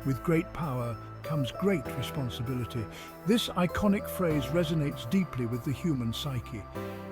With great power comes great responsibility. This iconic phrase resonates deeply with the human psyche.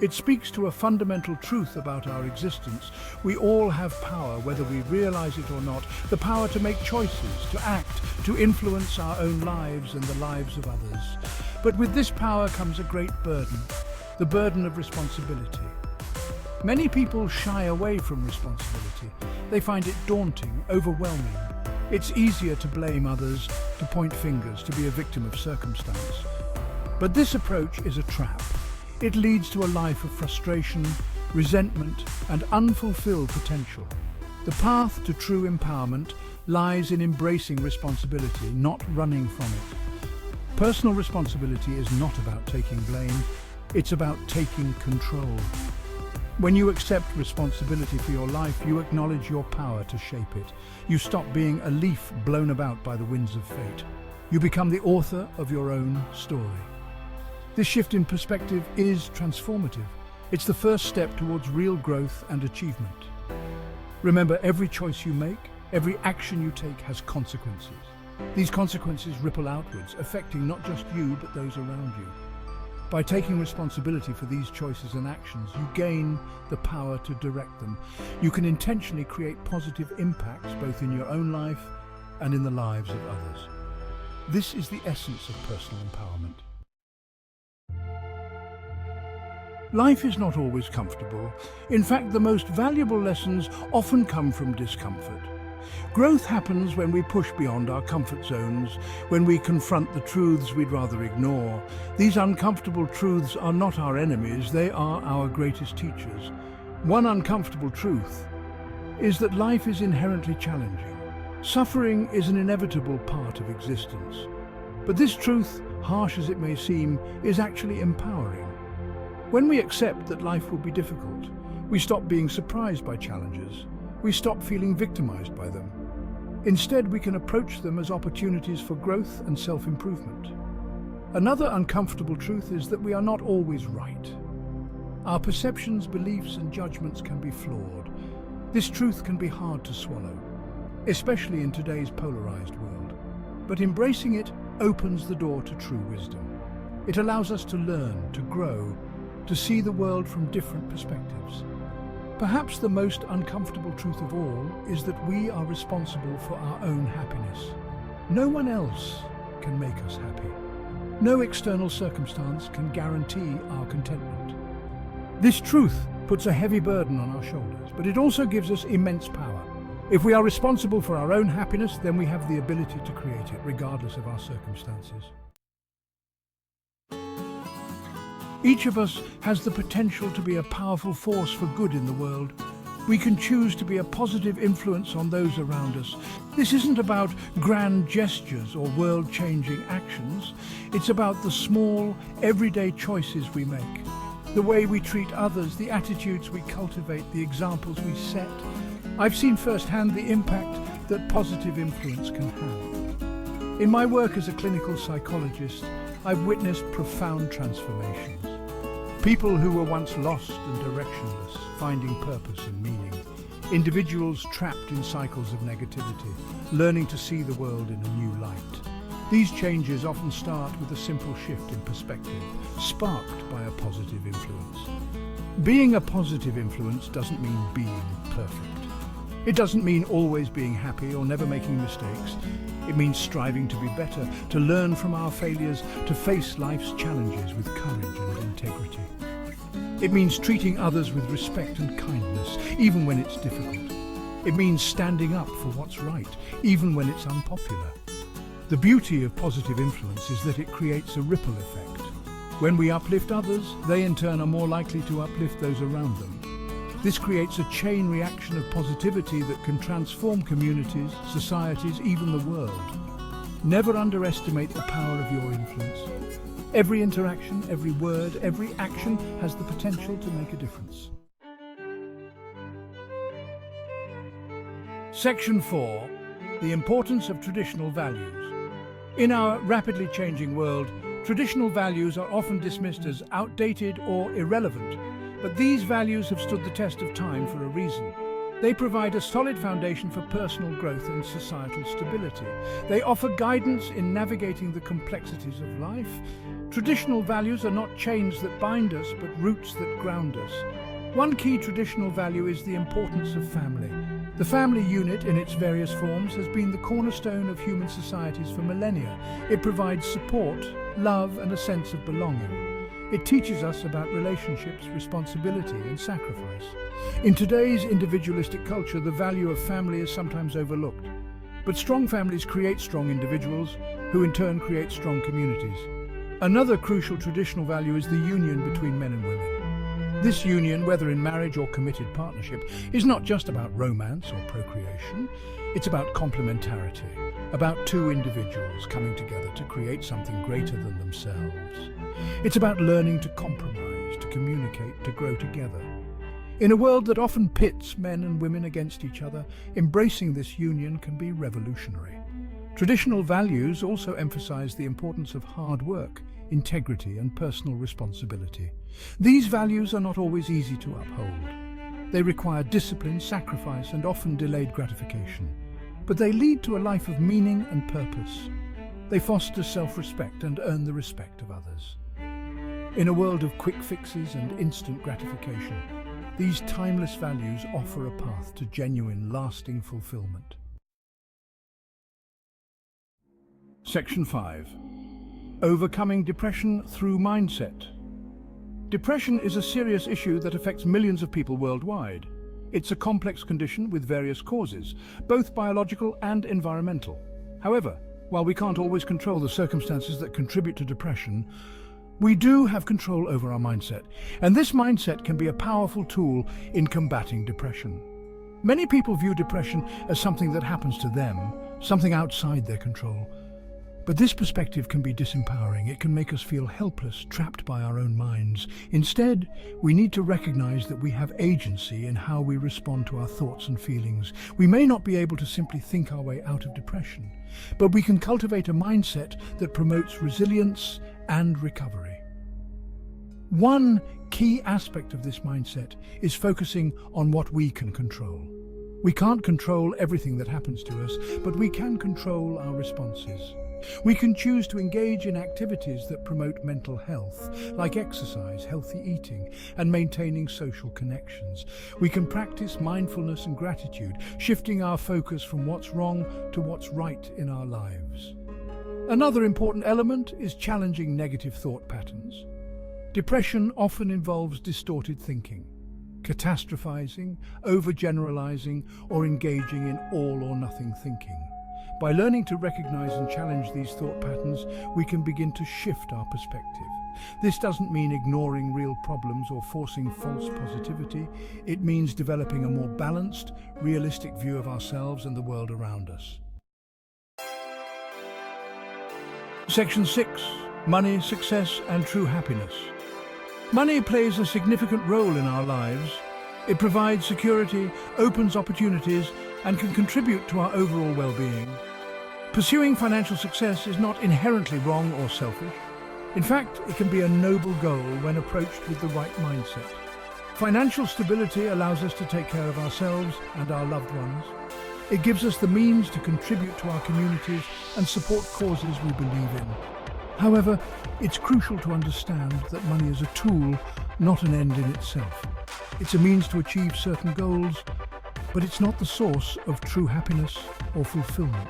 It speaks to a fundamental truth about our existence. We all have power, whether we realize it or not, the power to make choices, to act, to influence our own lives and the lives of others. But with this power comes a great burden, the burden of responsibility. Many people shy away from responsibility. They find it daunting, overwhelming. It's easier to blame others, to point fingers, to be a victim of circumstance. But this approach is a trap. It leads to a life of frustration, resentment, and unfulfilled potential. The path to true empowerment lies in embracing responsibility, not running from it. Personal responsibility is not about taking blame, it's about taking control. When you accept responsibility for your life, you acknowledge your power to shape it. You stop being a leaf blown about by the winds of fate. You become the author of your own story. This shift in perspective is transformative. It's the first step towards real growth and achievement. Remember, every choice you make, every action you take has consequences. These consequences ripple outwards, affecting not just you, but those around you. By taking responsibility for these choices and actions, you gain the power to direct them. You can intentionally create positive impacts both in your own life and in the lives of others. This is the essence of personal empowerment. Life is not always comfortable. In fact, the most valuable lessons often come from discomfort. Growth happens when we push beyond our comfort zones, when we confront the truths we'd rather ignore. These uncomfortable truths are not our enemies, they are our greatest teachers. One uncomfortable truth is that life is inherently challenging. Suffering is an inevitable part of existence. But this truth, harsh as it may seem, is actually empowering. When we accept that life will be difficult, we stop being surprised by challenges. We stop feeling victimized by them. Instead, we can approach them as opportunities for growth and self-improvement. Another uncomfortable truth is that we are not always right. Our perceptions, beliefs, and judgments can be flawed. This truth can be hard to swallow, especially in today's polarized world. But embracing it opens the door to true wisdom. It allows us to learn, to grow, to see the world from different perspectives. Perhaps the most uncomfortable truth of all is that we are responsible for our own happiness. No one else can make us happy. No external circumstance can guarantee our contentment. This truth puts a heavy burden on our shoulders, but it also gives us immense power. If we are responsible for our own happiness, then we have the ability to create it, regardless of our circumstances. Each of us has the potential to be a powerful force for good in the world. We can choose to be a positive influence on those around us. This isn't about grand gestures or world-changing actions. It's about the small, everyday choices we make. The way we treat others, the attitudes we cultivate, the examples we set. I've seen firsthand the impact that positive influence can have. In my work as a clinical psychologist, I've witnessed profound transformations. People who were once lost and directionless, finding purpose and meaning. Individuals trapped in cycles of negativity, learning to see the world in a new light. These changes often start with a simple shift in perspective, sparked by a positive influence. Being a positive influence doesn't mean being perfect. It doesn't mean always being happy or never making mistakes. It means striving to be better, to learn from our failures, to face life's challenges with courage and integrity. It means treating others with respect and kindness, even when it's difficult. It means standing up for what's right, even when it's unpopular. The beauty of positive influence is that it creates a ripple effect. When we uplift others, they in turn are more likely to uplift those around them. This creates a chain reaction of positivity that can transform communities, societies, even the world. Never underestimate the power of your influence. Every interaction, every word, every action has the potential to make a difference. Section 4. The importance of traditional values. In our rapidly changing world, traditional values are often dismissed as outdated or irrelevant. But these values have stood the test of time for a reason. They provide a solid foundation for personal growth and societal stability. They offer guidance in navigating the complexities of life. Traditional values are not chains that bind us, but roots that ground us. One key traditional value is the importance of family. The family unit, in its various forms, has been the cornerstone of human societies for millennia. It provides support, love, and a sense of belonging. It teaches us about relationships, responsibility, and sacrifice. In today's individualistic culture, the value of family is sometimes overlooked. But strong families create strong individuals, who in turn create strong communities. Another crucial traditional value is the union between men and women. This union, whether in marriage or committed partnership, is not just about romance or procreation. It's about complementarity, about two individuals coming together to create something greater than themselves. It's about learning to compromise, to communicate, to grow together. In a world that often pits men and women against each other, embracing this union can be revolutionary. Traditional values also emphasize the importance of hard work, integrity, and personal responsibility. These values are not always easy to uphold. They require discipline, sacrifice, and often delayed gratification. But they lead to a life of meaning and purpose. They foster self-respect and earn the respect of others. In a world of quick fixes and instant gratification, these timeless values offer a path to genuine, lasting fulfillment. Section 5. Overcoming depression through mindset. Depression is a serious issue that affects millions of people worldwide. It's a complex condition with various causes, both biological and environmental. However, while we can't always control the circumstances that contribute to depression, we do have control over our mindset, and this mindset can be a powerful tool in combating depression. Many people view depression as something that happens to them, something outside their control. But this perspective can be disempowering. It can make us feel helpless, trapped by our own minds. Instead, we need to recognize that we have agency in how we respond to our thoughts and feelings. We may not be able to simply think our way out of depression, but we can cultivate a mindset that promotes resilience and recovery. One key aspect of this mindset is focusing on what we can control. We can't control everything that happens to us, but we can control our responses. We can choose to engage in activities that promote mental health, like exercise, healthy eating, and maintaining social connections. We can practice mindfulness and gratitude, shifting our focus from what's wrong to what's right in our lives. Another important element is challenging negative thought patterns. Depression often involves distorted thinking, catastrophizing, overgeneralizing, or engaging in all-or-nothing thinking. By learning to recognize and challenge these thought patterns, we can begin to shift our perspective. This doesn't mean ignoring real problems or forcing false positivity. It means developing a more balanced, realistic view of ourselves and the world around us. Section 6. Money, success, and true happiness. Money plays a significant role in our lives. It provides security, opens opportunities, and can contribute to our overall well-being. Pursuing financial success is not inherently wrong or selfish. In fact, it can be a noble goal when approached with the right mindset. Financial stability allows us to take care of ourselves and our loved ones. It gives us the means to contribute to our communities and support causes we believe in. However, it's crucial to understand that money is a tool, not an end in itself. It's a means to achieve certain goals, but it's not the source of true happiness or fulfillment.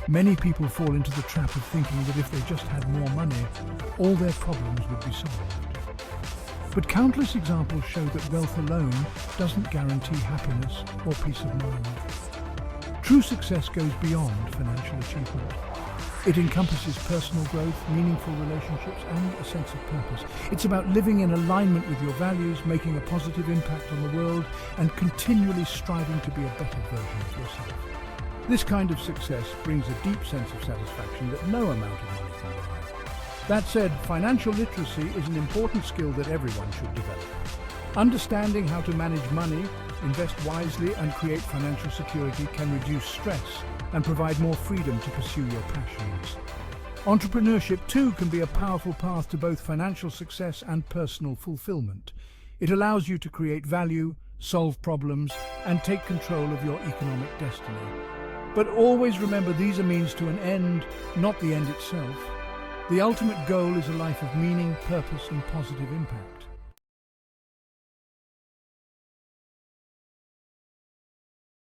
Many people fall into the trap of thinking that if they just had more money, all their problems would be solved. But countless examples show that wealth alone doesn't guarantee happiness or peace of mind. True success goes beyond financial achievement. It encompasses personal growth, meaningful relationships, and a sense of purpose. It's about living in alignment with your values, making a positive impact on the world, and continually striving to be a better version of yourself. This kind of success brings a deep sense of satisfaction that no amount of money can buy. That said, financial literacy is an important skill that everyone should develop. Understanding how to manage money, invest wisely, and create financial security can reduce stress and provide more freedom to pursue your passions. Entrepreneurship, too, can be a powerful path to both financial success and personal fulfillment. It allows you to create value, solve problems, and take control of your economic destiny. But always remember these are means to an end, not the end itself. The ultimate goal is a life of meaning, purpose, and positive impact.